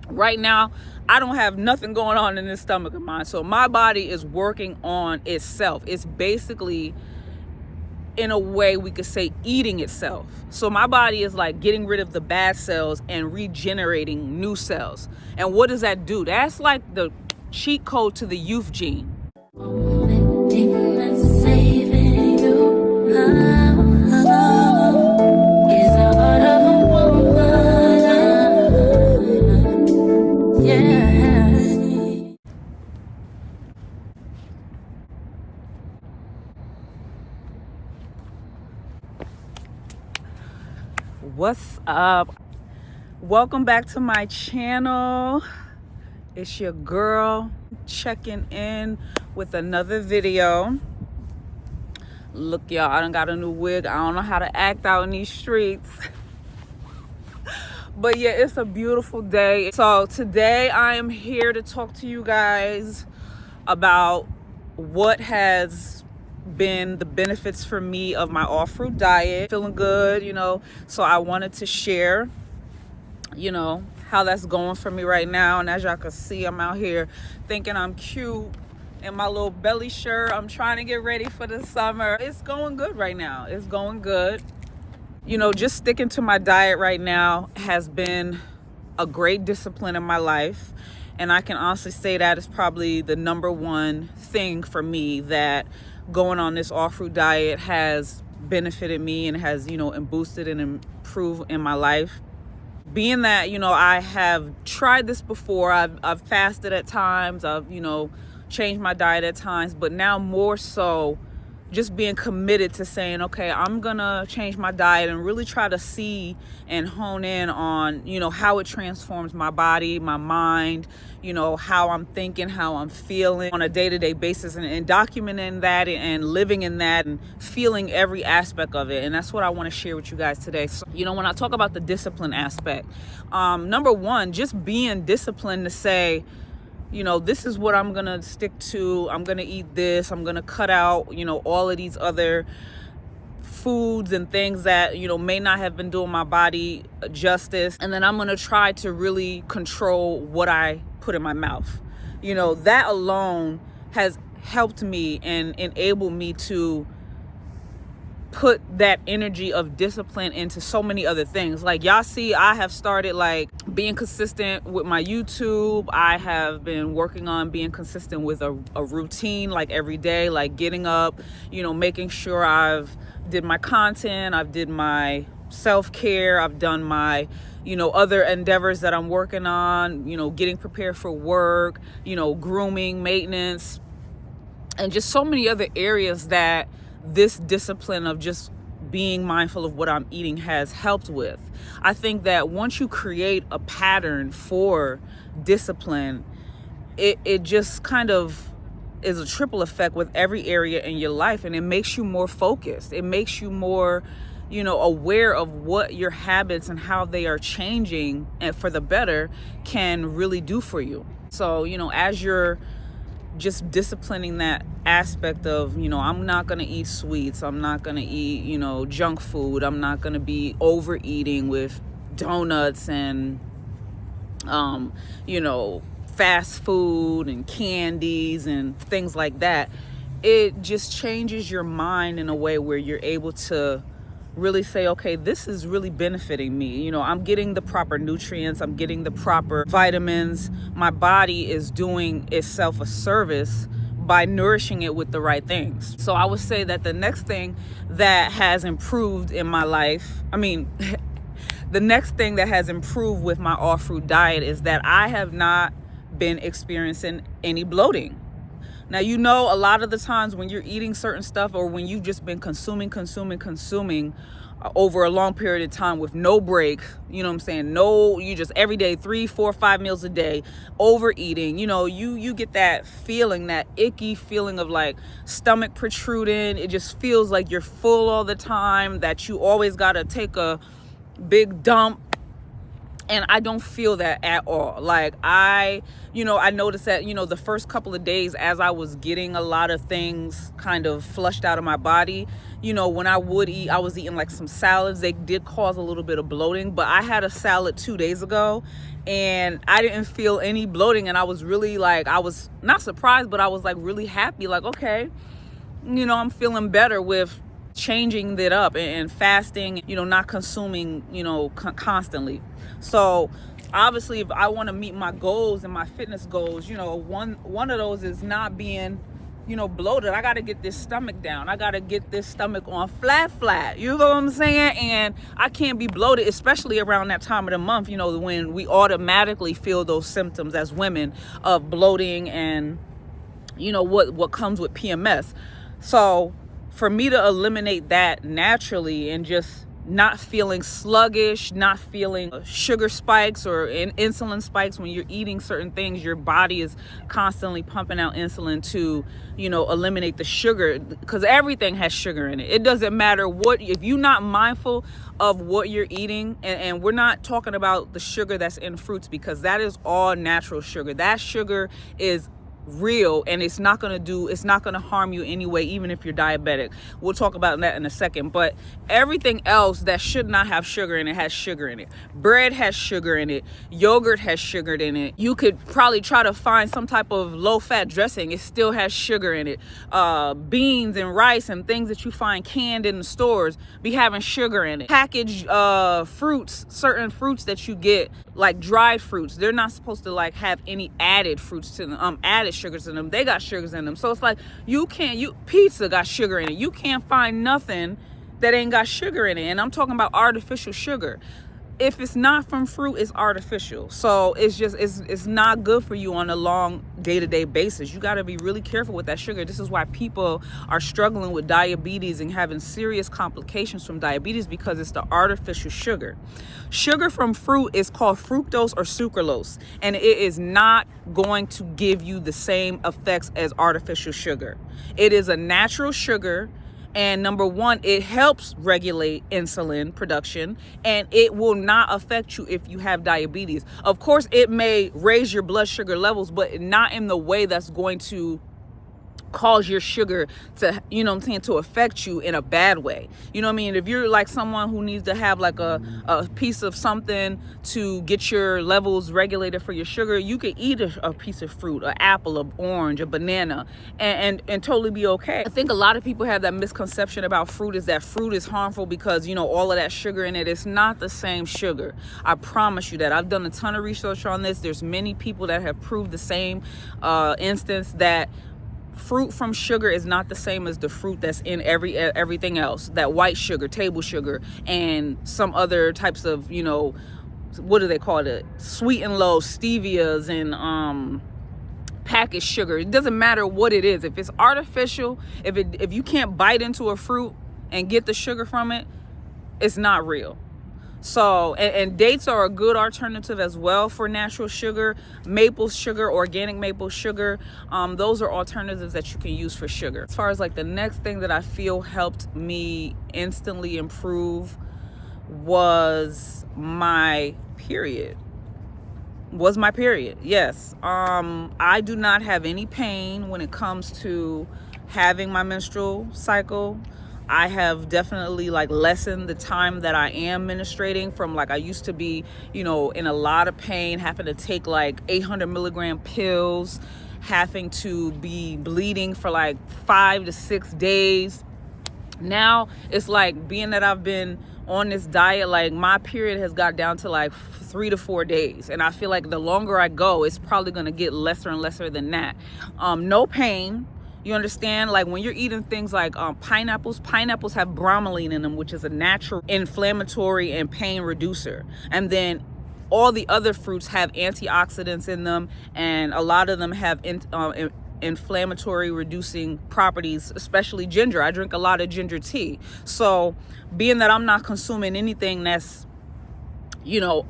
Right now, I don't have nothing going on in this stomach of mine. So my body is working on itself. It's basically, in a way, we could say eating itself. So my body is like getting rid of the bad cells and regenerating new cells. And what does that do? That's like the cheat code to the youth gene. What's up? Welcome back to my channel. It's your girl checking in with another video. Look, y'all, I done got a new wig. I don't know how to act out in these streets. But yeah, it's a beautiful day. So today I am here to talk to you guys about what has been the benefits for me of my all fruit diet. Feeling good, so I wanted to share, how that's going for me right now. And as y'all can see, I'm out here thinking I'm cute in my little belly shirt. I'm trying to get ready for the summer. It's going good right now. It's going good. Just sticking to my diet right now has been a great discipline in my life. And I can honestly say that is probably the number one thing for me, that going on this all fruit diet has benefited me and has, and boosted and improved in my life. Being that, I have tried this before. I've fasted at times. I've, changed my diet at times. But now more so just being committed to saying, okay, I'm going to change my diet and really try to see and hone in on, how it transforms my body, my mind, how I'm thinking, how I'm feeling on a day-to-day basis, and documenting that and living in that and feeling every aspect of it. And that's what I want to share with you guys today. So, when I talk about the discipline aspect, number one, just being disciplined to say, this is what I'm going to stick to. I'm going to eat this. I'm going to cut out, all of these other foods and things that, may not have been doing my body justice. And then I'm going to try to really control what I put in my mouth. That alone has helped me and enabled me to put that energy of discipline into so many other things. Like y'all see, I have started like being consistent with my YouTube. I have been working on being consistent with a routine, like every day, like getting up, making sure I've did my content, I've did my self-care, I've done my other endeavors that I'm working on, getting prepared for work, grooming, maintenance, and just so many other areas that this discipline of just being mindful of what I'm eating has helped with. I think that once you create a pattern for discipline, it just kind of is a triple effect with every area in your life, and it makes you more focused. It makes you more, aware of what your habits and how they are changing and for the better can really do for you. So, as you're just disciplining that aspect of, I'm not going to eat sweets. I'm not going to eat, junk food. I'm not going to be overeating with donuts and, fast food and candies and things like that. It just changes your mind in a way where you're able to really say, okay, this is really benefiting me. I'm getting the proper nutrients. I'm getting the proper vitamins. My body is doing itself a service by nourishing it with the right things. So I would say that the next thing that has improved in my life, the next thing that has improved with my all fruit diet is that I have not been experiencing any bloating. Now, a lot of the times when you're eating certain stuff, or when you've just been consuming over a long period of time with no break, no, you just every day, 3, 4, 5 meals a day, overeating, you get that feeling, that icky feeling of like stomach protruding. It just feels like you're full all the time, that you always got to take a big dump. And I don't feel that at all. Like I noticed that, the first couple of days as I was getting a lot of things kind of flushed out of my body, when I would eat, I was eating like some salads. They did cause a little bit of bloating, but I had a salad 2 days ago and I didn't feel any bloating. And I was really like, I was not surprised, but I was like really happy. Like, okay, I'm feeling better with changing it up and fasting, not consuming, constantly. So obviously, if I want to meet my goals and my fitness goals, one of those is not being, bloated. I got to get this stomach down. I got to get this stomach on flat. You know what I'm saying? And I can't be bloated, especially around that time of the month, when we automatically feel those symptoms as women of bloating and, what comes with PMS. So for me to eliminate that naturally and just not feeling sluggish, not feeling sugar spikes or insulin spikes when you're eating certain things, your body is constantly pumping out insulin to, eliminate the sugar, because everything has sugar in it. It doesn't matter if you're not mindful of what you're eating, and we're not talking about the sugar that's in fruits, because that is all natural sugar. That sugar is real, and it's not going to harm you anyway, even if you're diabetic. We'll talk about that in a second. But everything else that should not have sugar in it has sugar in it. Bread has sugar in it. Yogurt has sugar in it. You could probably try to find some type of low-fat dressing. It still has sugar in it. Beans and rice and things that you find canned in the stores be having sugar in it. Packaged fruits, certain fruits that you get, like dried fruits, they're not supposed to like have any added fruits to them, added sugars in them. They got sugars in them. So it's like pizza got sugar in it. You can't find nothing that ain't got sugar in it. And I'm talking about artificial sugar. If it's not from fruit, it's artificial. So it's not good for you on a long day-to-day basis. You got to be really careful with that sugar. This is why people are struggling with diabetes and having serious complications from diabetes, because it's the artificial sugar. Sugar from fruit is called fructose or sucralose, and it is not going to give you the same effects as artificial sugar. It is a natural sugar. And number one, it helps regulate insulin production, and it will not affect you if you have diabetes. Of course, it may raise your blood sugar levels, but not in the way that's going to cause your sugar to, to affect you in a bad way. If you're like someone who needs to have like a piece of something to get your levels regulated for your sugar, you could eat a piece of fruit, an apple, an orange, a banana, and totally be okay. I think a lot of people have that misconception about fruit, is that fruit is harmful because, all of that sugar in it. It's not the same sugar. I promise you that. I've done a ton of research on this. There's many people that have proved the same instance, that fruit from sugar is not the same as the fruit that's in everything else. That white sugar, table sugar, and some other types of, what do they call it? Sweet and low, stevias, and packaged sugar. It doesn't matter what it is. If it's artificial, if you can't bite into a fruit and get the sugar from it, it's not real. So, and dates are a good alternative as well for natural sugar. Maple sugar, organic maple sugar, those are alternatives that you can use for sugar. As far as like the next thing that I feel helped me instantly improve was my period. Yes. I do not have any pain when it comes to having my menstrual cycle. I have definitely like lessened the time that I am menstruating from, like, I used to be, in a lot of pain, having to take like 800 milligram pills, having to be bleeding for like 5 to 6 days. Now it's like, being that I've been on this diet, like my period has got down to like 3 to 4 days. And I feel like the longer I go, it's probably going to get lesser and lesser than that. No pain. You understand? Like when you're eating things like pineapples have bromelain in them, which is a natural inflammatory and pain reducer. And then all the other fruits have antioxidants in them, and a lot of them have inflammatory reducing properties, especially ginger. I drink a lot of ginger tea. So being that I'm not consuming anything that's,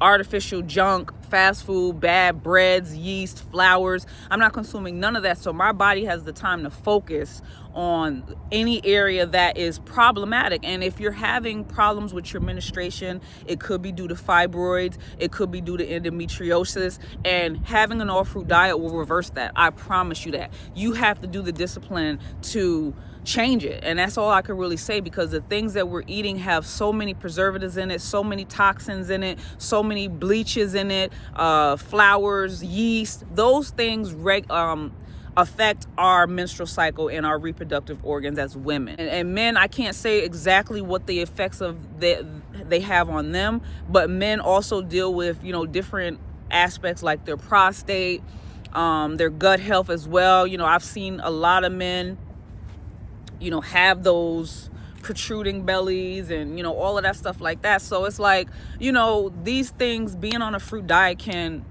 artificial junk, fast food, bad breads, yeast, flours, I'm not consuming none of that. So my body has the time to focus on any area that is problematic. And if you're having problems with your menstruation, it could be due to fibroids, it could be due to endometriosis, and having an all fruit diet will reverse that. I promise you that. You have to do the discipline to change it. And that's all I can really say, because the things that we're eating have so many preservatives in it, so many toxins in it, so many bleaches in it, flours, yeast. Those things affect our menstrual cycle and our reproductive organs as women. And men, I can't say exactly what the effects of they have on them, but men also deal with, different aspects like their prostate, their gut health as well. I've seen a lot of men, have those protruding bellies and, all of that stuff like that. So it's like, these things, being on a fruit diet can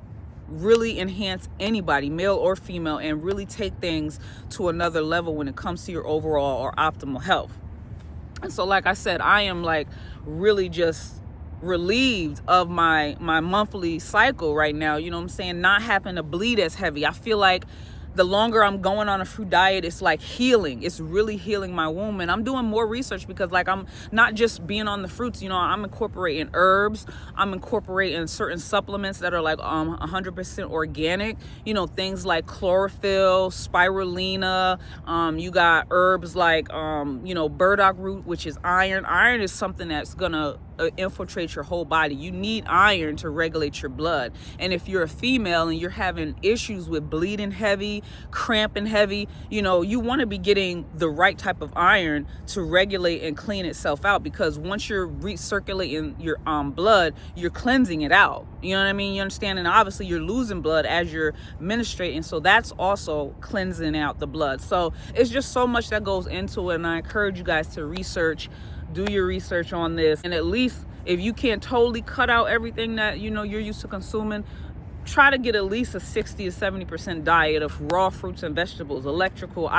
really enhance anybody, male or female, and really take things to another level when it comes to your overall or optimal health. And so, like I said, I am like really just relieved of my monthly cycle right now, not having to bleed as heavy. I feel like the longer I'm going on a fruit diet, it's like healing. It's really healing my womb. And I'm doing more research because I'm not just being on the fruits, I'm incorporating herbs. I'm incorporating certain supplements that are like 100% organic, things like chlorophyll, spirulina. You got herbs like, burdock root, which is iron. Iron is something that's going to infiltrate your whole body. You need iron to regulate your blood. And if you're a female and you're having issues with bleeding heavy, cramping heavy, you want to be getting the right type of iron to regulate and clean itself out, because once you're recirculating your blood, you're cleansing it out. You know what I mean? You understand? And obviously you're losing blood as you're menstruating, so that's also cleansing out the blood. So it's just so much that goes into it, and I encourage you guys to do your research on this. And at least if you can't totally cut out everything that you're used to consuming, try to get at least a 60 to 70% diet of raw fruits and vegetables, electrical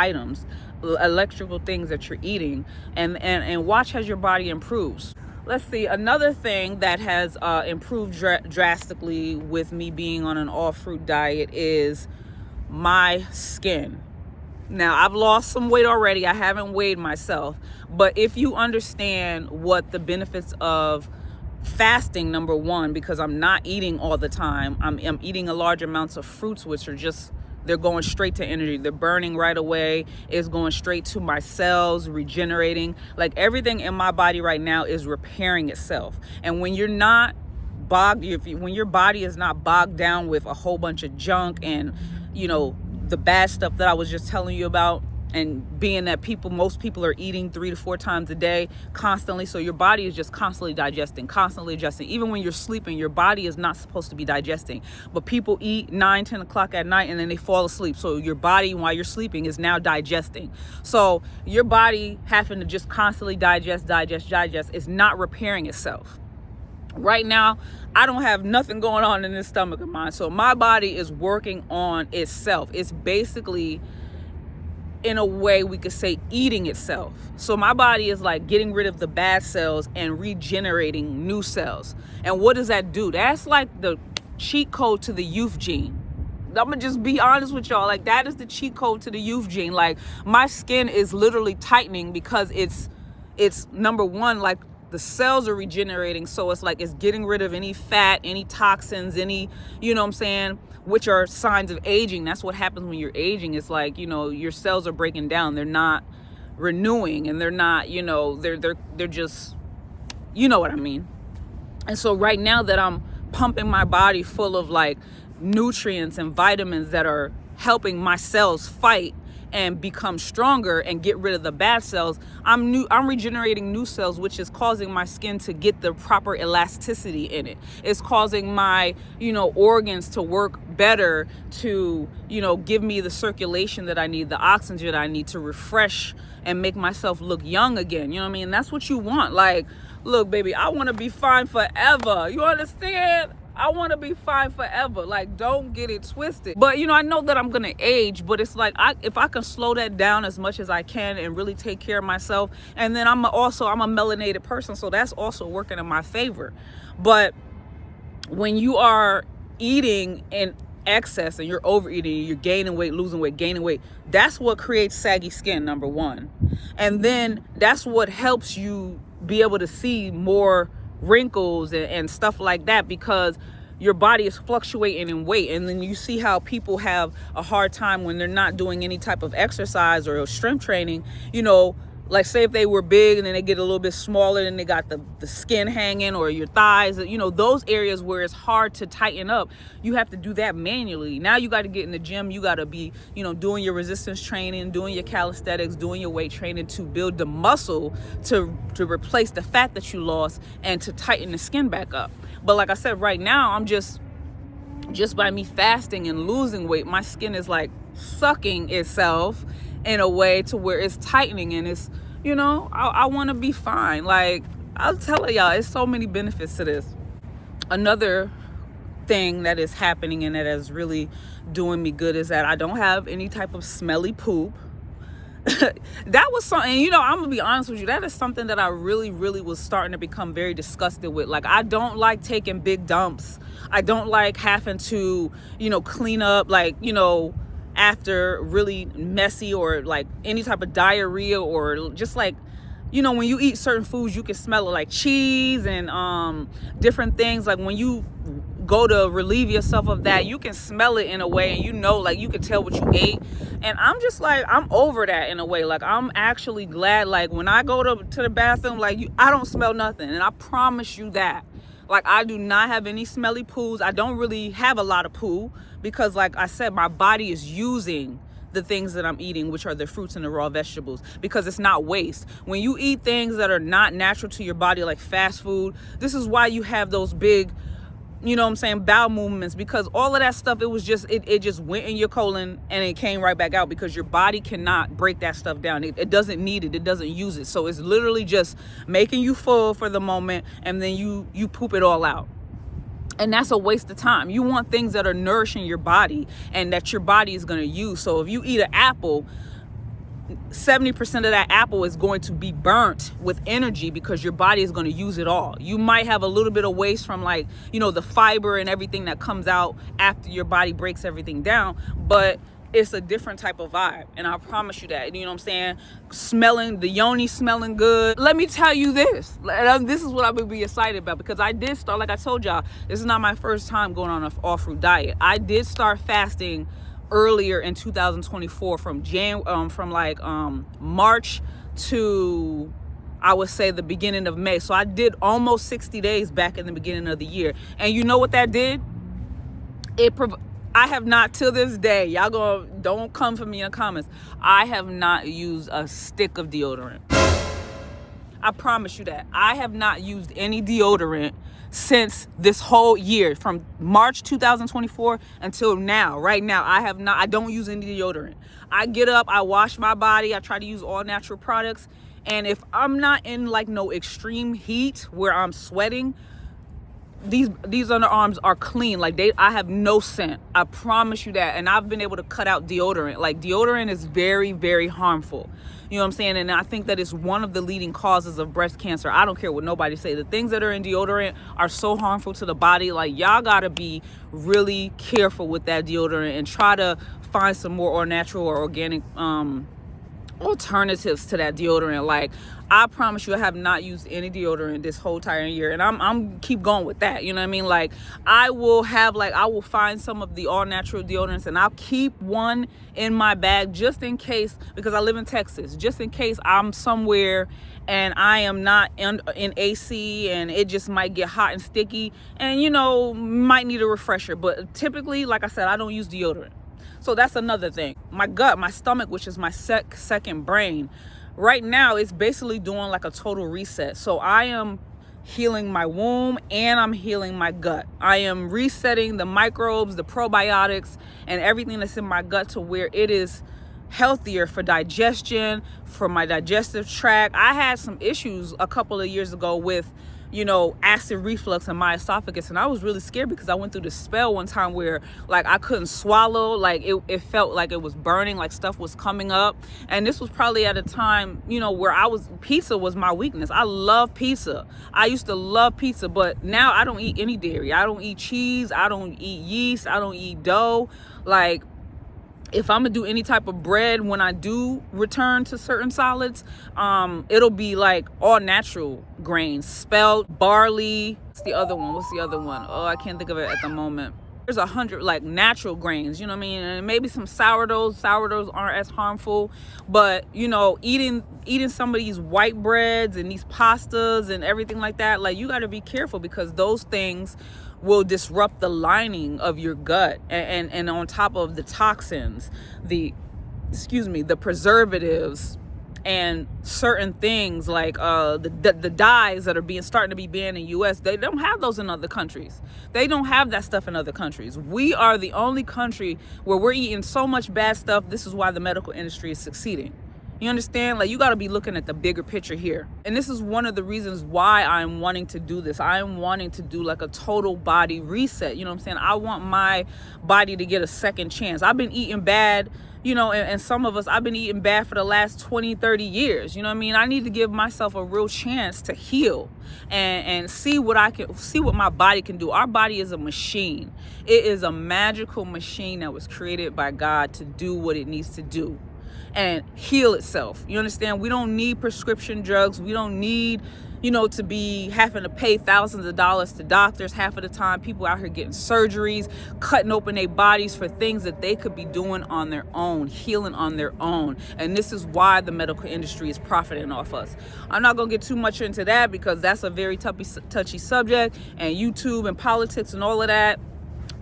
things that you're eating, and watch as your body improves. Let's see, another thing that has improved drastically with me being on an all fruit diet is my skin. Now, I've lost some weight already. I haven't weighed myself. But if you understand what the benefits of fasting, number one, because I'm not eating all the time. I'm eating a large amounts of fruits, which are they're going straight to energy. They're burning right away. It's going straight to my cells, regenerating. Like everything in my body right now is repairing itself. And when you're not when your body is not bogged down with a whole bunch of junk and, the bad stuff that I was just telling you about, and being that most people are eating 3 to 4 times a day constantly, so your body is just constantly digesting, constantly adjusting. Even when you're sleeping, your body is not supposed to be digesting, but people eat 9-10 o'clock at night and then they fall asleep. So your body, while you're sleeping, is now digesting. So your body having to just constantly digest is not repairing itself. Right now, I don't have nothing going on in this stomach of mine. So my body is working on itself. It's basically, in a way, we could say eating itself. So my body is like getting rid of the bad cells and regenerating new cells. And what does that do? That's like the cheat code to the youth gene. I'm gonna just be honest with y'all. Like, that is the cheat code to the youth gene. Like, my skin is literally tightening because it's number one, like, the cells are regenerating. So it's like it's getting rid of any fat, any toxins, any, which are signs of aging. That's what happens when you're aging. It's like, your cells are breaking down. They're not renewing, and they're not, they're just, what I mean. And so right now that I'm pumping my body full of like nutrients and vitamins that are helping my cells fight and become stronger and get rid of the bad cells, I'm regenerating new cells, which is causing my skin to get the proper elasticity in it. It's causing my, organs to work better to, give me the circulation that I need, the oxygen I need to refresh and make myself look young again. You know what I mean? That's what you want. Like, look, baby, I want to be fine forever. You understand? I want to be fine forever. Like, don't get it twisted. But, I know that I'm going to age, but it's like, if I can slow that down as much as I can and really take care of myself. And then I'm a melanated person, so that's also working in my favor. But when you are eating and excess and you're overeating, you're gaining weight, losing weight, gaining weight, that's what creates saggy skin, number one. And then that's what helps you be able to see more wrinkles and stuff like that, because your body is fluctuating in weight. And then you see how people have a hard time when they're not doing any type of exercise or strength training, like say if they were big and then they get a little bit smaller and they got the skin hanging, or your thighs, those areas where it's hard to tighten up, you have to do that manually. Now you got to get in the gym, you got to be, doing your resistance training, doing your calisthenics, doing your weight training to build the muscle to replace the fat that you lost and to tighten the skin back up. But like I said, right now, I'm just by me fasting and losing weight, my skin is like sucking itself in a way to where it's tightening, and it's, I want to be fine. Like, I'll tell y'all, it's so many benefits to this. Another thing that is happening and that is really doing me good is that I don't have any type of smelly poop. That was something, I'm gonna be honest with you, that is something that I really was starting to become very disgusted with. Like, I don't like taking big dumps. I don't like having to, clean up, like, after really messy or like any type of diarrhea, or just like, when you eat certain foods, you can smell it, like cheese and different things. Like when you go to relieve yourself of that, you can smell it in a way, and like you can tell what you ate. And I'm just like, I'm over that in a way. Like, I'm actually glad, like when I go to the bathroom, like I don't smell nothing. And I promise you that. Like, I do not have any smelly poos. I don't really have a lot of poo because, like I said, my body is using the things that I'm eating, which are the fruits and the raw vegetables, because it's not waste. When you eat things that are not natural to your body, like fast food, this is why you have those big, bowel movements, because all of that stuff, it just went in your colon and it came right back out, because your body cannot break that stuff down. It doesn't need it. It doesn't use it. So it's literally just making you full for the moment, and then you poop it all out. And that's a waste of time. You want things that are nourishing your body and that your body is going to use. So if you eat an apple, 70% of that apple is going to be burnt with energy, because your body is going to use it all. You might have a little bit of waste from, like, the fiber and everything that comes out after your body breaks everything down, but it's a different type of vibe. And I promise you that, smelling, the yoni smelling good. Let me tell you this. This is what I would be excited about, because I did start, like I told y'all, this is not my first time going on an all-fruit diet. I did start fasting earlier in 2024 from March to, I would say, the beginning of May. So I did almost 60 days back in the beginning of the year. And you know what that did? I have not, till this day, y'all don't come for me in the comments, I have not used a stick of deodorant. I promise you that. I have not used any deodorant since this whole year, from March 2024 until now. Right now, I don't use any deodorant. I get up, I wash my body, I try to use all natural products. And if I'm not in like no extreme heat where I'm sweating, these underarms are clean. Like, I have no scent. I promise you that. And I've been able to cut out deodorant. Like, deodorant is very, very harmful. You know what I'm saying? And I think that it's one of the leading causes of breast cancer. I don't care what nobody say. The things that are in deodorant are so harmful to the body. Like, y'all gotta be really careful with that deodorant and try to find some more or natural or organic alternatives to that deodorant. Like, I promise you, I have not used any deodorant this whole entire year, and I'm keep going with that. You know what I mean? Like, I will find some of the all natural deodorants, and I'll keep one in my bag just in case, because I live in Texas, just in case I'm somewhere and I am not in AC and it just might get hot and sticky, and might need a refresher. But typically, like I said, I don't use deodorant. So that's another thing. My gut, my stomach, which is my second brain, right now it's basically doing like a total reset. So I am healing my womb and I'm healing my gut. I am resetting the microbes, the probiotics, and everything that's in my gut to where it is healthier for digestion, for my digestive tract. I had some issues a couple of years ago with acid reflux in my esophagus. And I was really scared because I went through this spell one time where like I couldn't swallow, like it felt like it was burning, like stuff was coming up. And this was probably at a time, where pizza was my weakness. I love pizza. I used to love pizza, but now I don't eat any dairy. I don't eat cheese. I don't eat yeast. I don't eat dough. Like, if I'm gonna do any type of bread, when I do return to certain solids, it'll be like all natural grains, spelt, barley. What's the other one? Oh, I can't think of it at the moment. There's 100 like natural grains, you know what I mean? And maybe some sourdoughs. Sourdoughs aren't as harmful, but eating some of these white breads and these pastas and everything like that, like you got to be careful, because those things will disrupt the lining of your gut, and on top of the toxins, the preservatives, and certain things like the dyes that are starting to be banned in US. They don't have those in other countries. They don't have that stuff in other countries. We are the only country where we're eating so much bad stuff. This is why the medical industry is succeeding. You understand? Like, you got to be looking at the bigger picture here. And this is one of the reasons why I'm wanting to do this. I am wanting to do like a total body reset. You know what I'm saying? I want my body to get a second chance. I've been eating bad, and some of us, I've been eating bad for the last 20, 30 years. You know what I mean? I need to give myself a real chance to heal and see what my body can do. Our body is a machine. It is a magical machine that was created by God to do what it needs to do and heal itself. You understand? We don't need prescription drugs. We don't need, to be having to pay thousands of dollars to doctors. Half of the time, people out here getting surgeries, cutting open their bodies for things that they could be doing on their own, healing on their own. And this is why the medical industry is profiting off us. I'm not going to get too much into that because that's a very touchy subject, and YouTube and politics and all of that.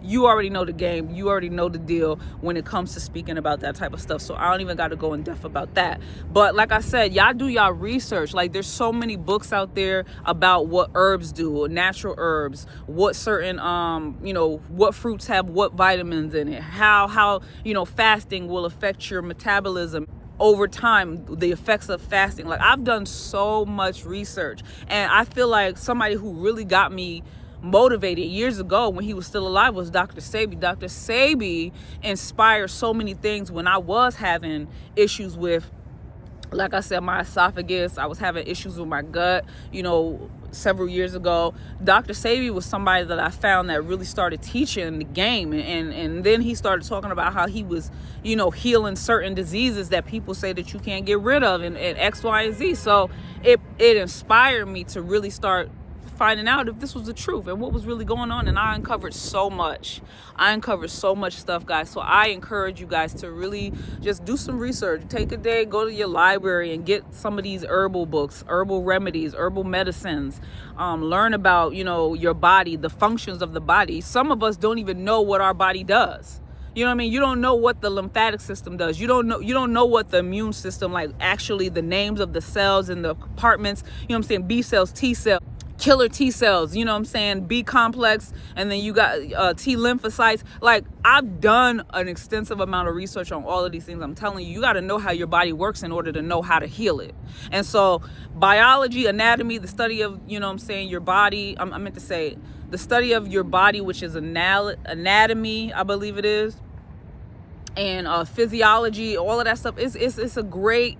You already know the game. You already know the deal when it comes to speaking about that type of stuff. So I don't even got to go in depth about that. But like I said, y'all do y'all research. Like, there's so many books out there about what herbs do, natural herbs, what certain, what fruits have what vitamins in it, how fasting will affect your metabolism over time, the effects of fasting. Like, I've done so much research, and I feel like somebody who really got me motivated years ago when he was still alive was Dr. Sebi. Dr. Sebi inspired so many things when I was having issues with, like I said, my esophagus. I was having issues with my gut, several years ago. Dr. Sebi was somebody that I found that really started teaching the game. And then he started talking about how he was, healing certain diseases that people say that you can't get rid of, and X, Y, and Z. So it inspired me to really start finding out if this was the truth and what was really going on. And I uncovered so much stuff, guys. So I encourage you guys to really just do some research. Take a day, go to your library and get some of these herbal books, herbal remedies, herbal medicines. Learn about, your body, the functions of the body. Some of us don't even know what our body does. You know what I mean? You don't know what the lymphatic system does. You don't know what the immune system, like actually the names of the cells and the compartments, B cells, T cells, killer T cells, B complex, and then you got T lymphocytes. Like, I've done an extensive amount of research on all of these things. I'm telling you, you got to know how your body works in order to know how to heal it. And so biology, anatomy, the study of, your body, I meant to say the study of your body, which is anatomy, I believe it is, and physiology, all of that stuff, it's a great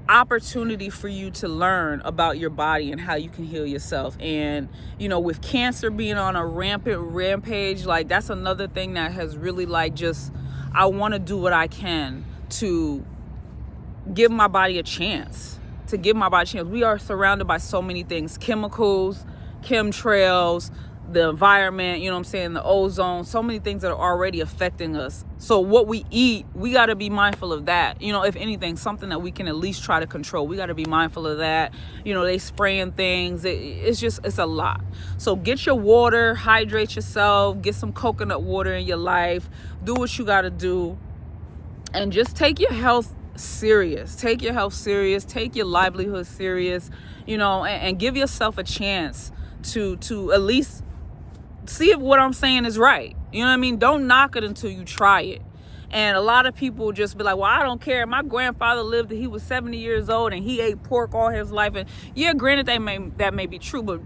opportunity for you to learn about your body and how you can heal yourself. And with cancer being on a rampage, like, that's another thing that has really, like, just, I want to do what I can to give my body a chance. We are surrounded by so many things: chemicals, chemtrails, the environment, the ozone, so many things that are already affecting us. So what we eat, we got to be mindful of that. If anything, something that we can at least try to control. We got to be mindful of that. They spraying things. It's a lot. So get your water, hydrate yourself, get some coconut water in your life, do what you got to do, and just take your health serious. Take your livelihood serious, and give yourself a chance to at least see if what I'm saying is right. You know what I mean? Don't knock it until you try it. And a lot of people just be like, well, I don't care. My grandfather lived till he was 70 years old and he ate pork all his life. And yeah, granted, that may be true, but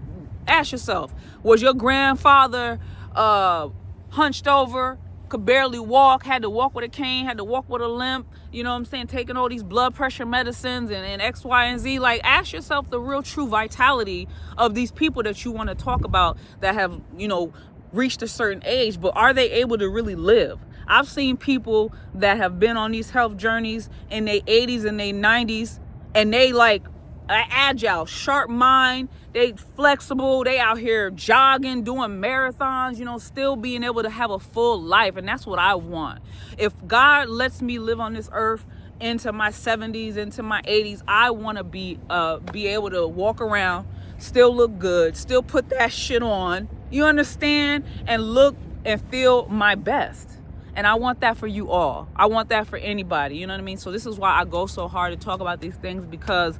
ask yourself, was your grandfather hunched over, could barely walk, had to walk with a cane, had to walk with a limp, you know what I'm saying, taking all these blood pressure medicines and X, Y, and Z? Like, ask yourself the real true vitality of these people that you want to talk about that have, you know, reached a certain age, but are they able to really live? I've seen people that have been on these health journeys in their 80s and their 90s, and they like agile, sharp mind, they flexible, they out here jogging, doing marathons, you know, still being able to have a full life. And that's what I want. If God lets me live on this earth into my 70s, into my 80s, I want to be able to walk around, still look good, still put that shit on, you understand, and look and feel my best. And I want that for you all. I want that for anybody, you know what I mean? So this is why I go so hard to talk about these things, because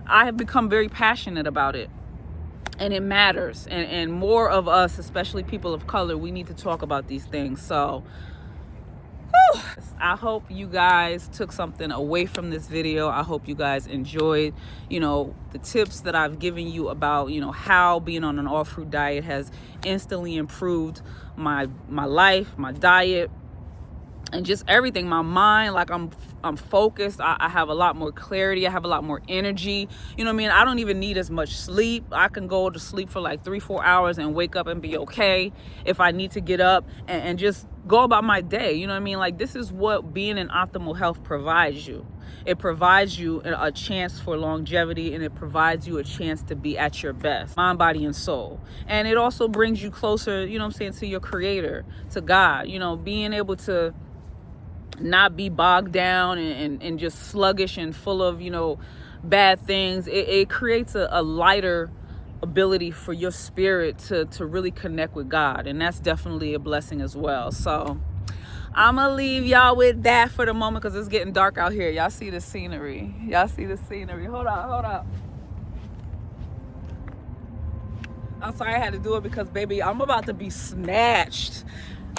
I have become very passionate about it. And it matters. And more of us, especially people of color, we need to talk about these things. So I hope you guys took something away from this video. I hope you guys enjoyed, you know, the tips that I've given you about, you know, how being on an all-fruit diet has instantly improved my life, my diet, and just everything. My mind, like I'm focused. I have a lot more clarity. I have a lot more energy. You know what I mean? I don't even need as much sleep. I can go to sleep for like 3-4 hours and wake up and be okay if I need to get up and just go about my day. You know what I mean? Like, this is what being in optimal health provides you. It provides you a chance for longevity, and it provides you a chance to be at your best, mind, body, and soul. And it also brings you closer, you know what I'm saying, to your creator, to God. You know, being able to not be bogged down and just sluggish and full of, you know, bad things. It creates a lighter ability for your spirit to really connect with God. And that's definitely a blessing as well. So I'm gonna leave y'all with that for the moment, because it's getting dark out here. Y'all see the scenery. Y'all see the scenery. Hold up. I'm sorry I had to do it, because baby, I'm about to be snatched.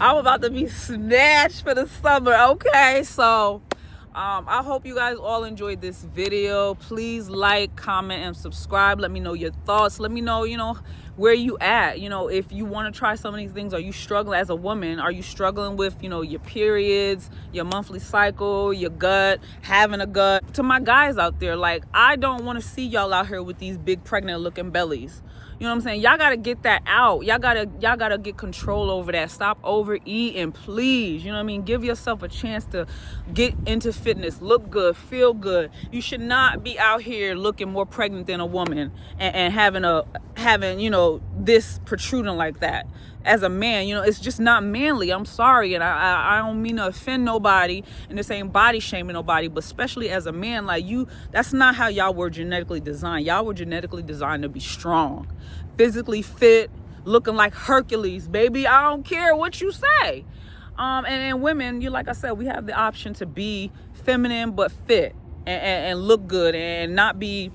I'm about to be snatched for the summer, okay? So I hope you guys all enjoyed this video. Please like, comment, and subscribe. Let me know your thoughts. Let me know, you know, where you at. You know, if you want to try some of these things, are you struggling as a woman? Are you struggling with, you know, your periods, your monthly cycle, your gut, having a gut? To my guys out there, like, I don't want to see y'all out here with these big pregnant looking bellies. You know what I'm saying? Y'all gotta get that out. Y'all gotta get control over that. Stop overeating, please. You know what I mean? Give yourself a chance to get into fitness, look good, feel good. You should not be out here looking more pregnant than a woman and having, you know, this protruding like that. As a man, you know, it's just not manly. I'm sorry, and I don't mean to offend nobody, and this ain't body shaming nobody, but especially as a man, like, you, that's not how y'all were genetically designed. Y'all were genetically designed to be strong, physically fit, looking like Hercules, baby. I don't care what you say. And women, you, like I said, we have the option to be feminine but fit and look good and not be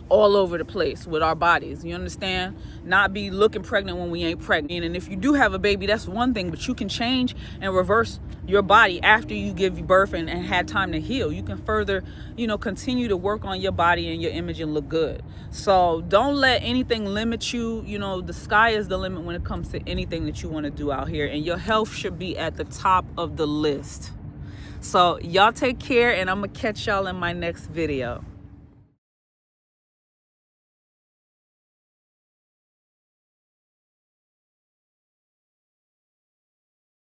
all over the place with our bodies. You understand? Not be looking pregnant when we ain't pregnant. And if you do have a baby, that's one thing, but you can change and reverse your body after you give birth and had time to heal. You can further, you know, continue to work on your body and your image and look good. So don't let anything limit you. You know, the sky is the limit when it comes to anything that you want to do out here, and your health should be at the top of the list. So y'all take care, and I'm gonna catch y'all in my next video.